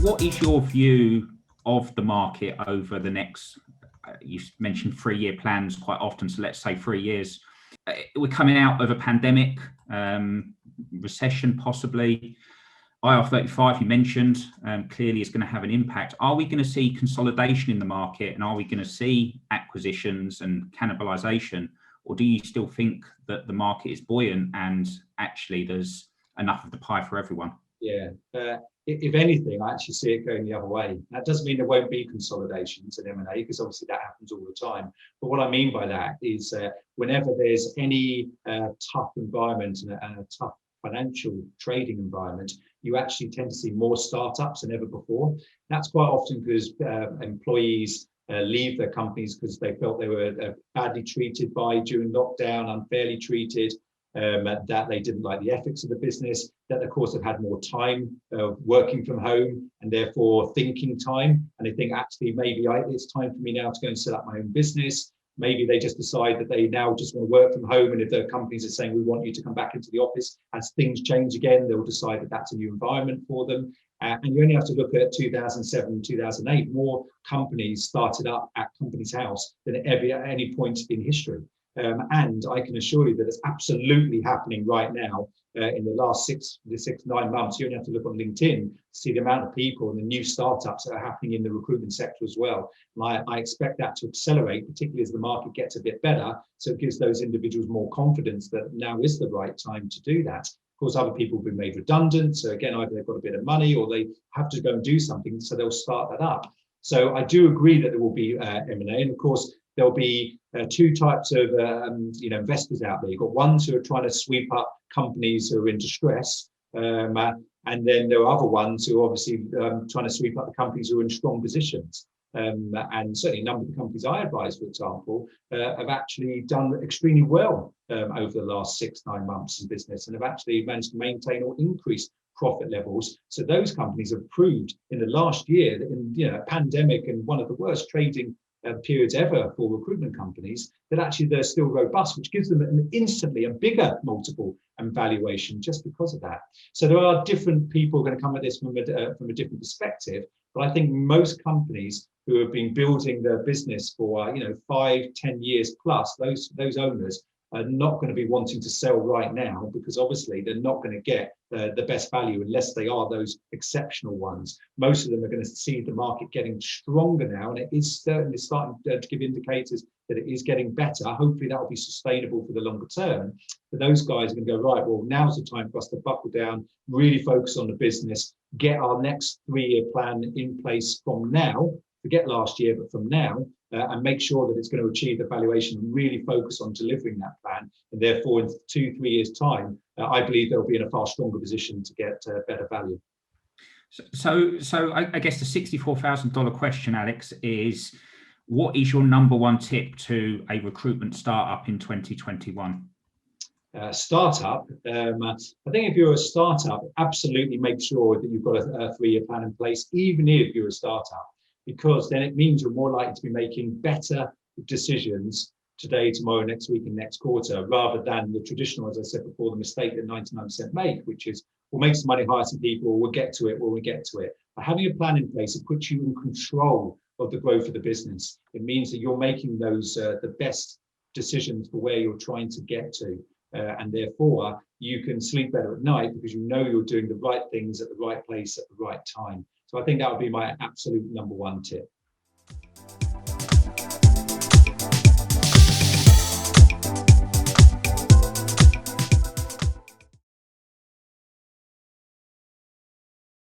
What is your view of the market over the next, you mentioned 3-year plans quite often, so let's say 3 years. We're coming out of a pandemic, recession possibly. IR35 you mentioned clearly is going to have an impact. Are we going to see consolidation in the market, and are we going to see acquisitions and cannibalization, or do you still think that the market is buoyant and actually there's enough of the pie for everyone? Yeah, if anything, I actually see it going the other way. That doesn't mean there won't be consolidations in M&A, because obviously that happens all the time. But what I mean by that is whenever there's any tough environment and a tough financial trading environment, you actually tend to see more startups than ever before. That's quite often because employees leave their companies because they felt they were badly treated during lockdown, unfairly treated, that they didn't like the ethics of the business, that of course they've had more time working from home and therefore thinking time, and they think actually maybe it's time for me now to go and set up my own business. Maybe they just decide that they now just want to work from home, and if the companies are saying we want you to come back into the office, as things change again, they'll decide that that's a new environment for them. And you only have to look at 2007, 2008, more companies started up at Companies House than at any point in history. And I can assure you that it's absolutely happening right now. In the last 9 months, you only have to look on LinkedIn to see the amount of people and the new startups that are happening in the recruitment sector as well. And I expect that to accelerate, particularly as the market gets a bit better. So it gives those individuals more confidence that now is the right time to do that. Of course, other people have been made redundant. So again, either they've got a bit of money or they have to go and do something. So they'll start that up. So I do agree that there will be M&A. And of course, there'll be two types of investors out there. You've got ones who are trying to sweep up companies who are in distress, and then there are other ones who are obviously trying to sweep up the companies who are in strong positions. And certainly a number of the companies I advise, for example, have actually done extremely well over the last 6-9 months in business, and have actually managed to maintain or increase profit levels. So those companies have proved in the last year that in a pandemic and one of the worst trading periods ever for recruitment companies, that actually they're still robust, which gives them instantly a bigger multiple and valuation just because of that. So there are different people going to come at this from a different perspective, but I think most companies who have been building their business for 5-10 years plus, those owners are not going to be wanting to sell right now, because obviously they're not going to get the best value unless they are those exceptional ones. Most of them are going to see the market getting stronger now, and it is certainly starting to give indicators that it is getting better. Hopefully that will be sustainable for the longer term. But those guys are going to go, right, well, now's the time for us to buckle down, really focus on the business, get our next 3-year plan in place from now. Forget last year, but from now, and make sure that it's going to achieve the valuation and really focus on delivering that plan. And therefore, in 2-3 years' time, I believe they'll be in a far stronger position to get better value. So I guess the $64,000 question, Alex, is what is your number one tip to a recruitment startup in 2021? Startup, I think if you're a startup, absolutely make sure that you've got a 3-year plan in place, even if you're a startup, because then it means you're more likely to be making better decisions today, tomorrow, next week, and next quarter, rather than the traditional, as I said before, the mistake that 99% make, which is we'll make some money, hire some people, we'll get to it when we get to it. But having a plan in place, it puts you in control of the growth of the business. It means that you're making those the best decisions for where you're trying to get to. And therefore, you can sleep better at night because you know you're doing the right things at the right place at the right time. So I think that would be my absolute number one tip.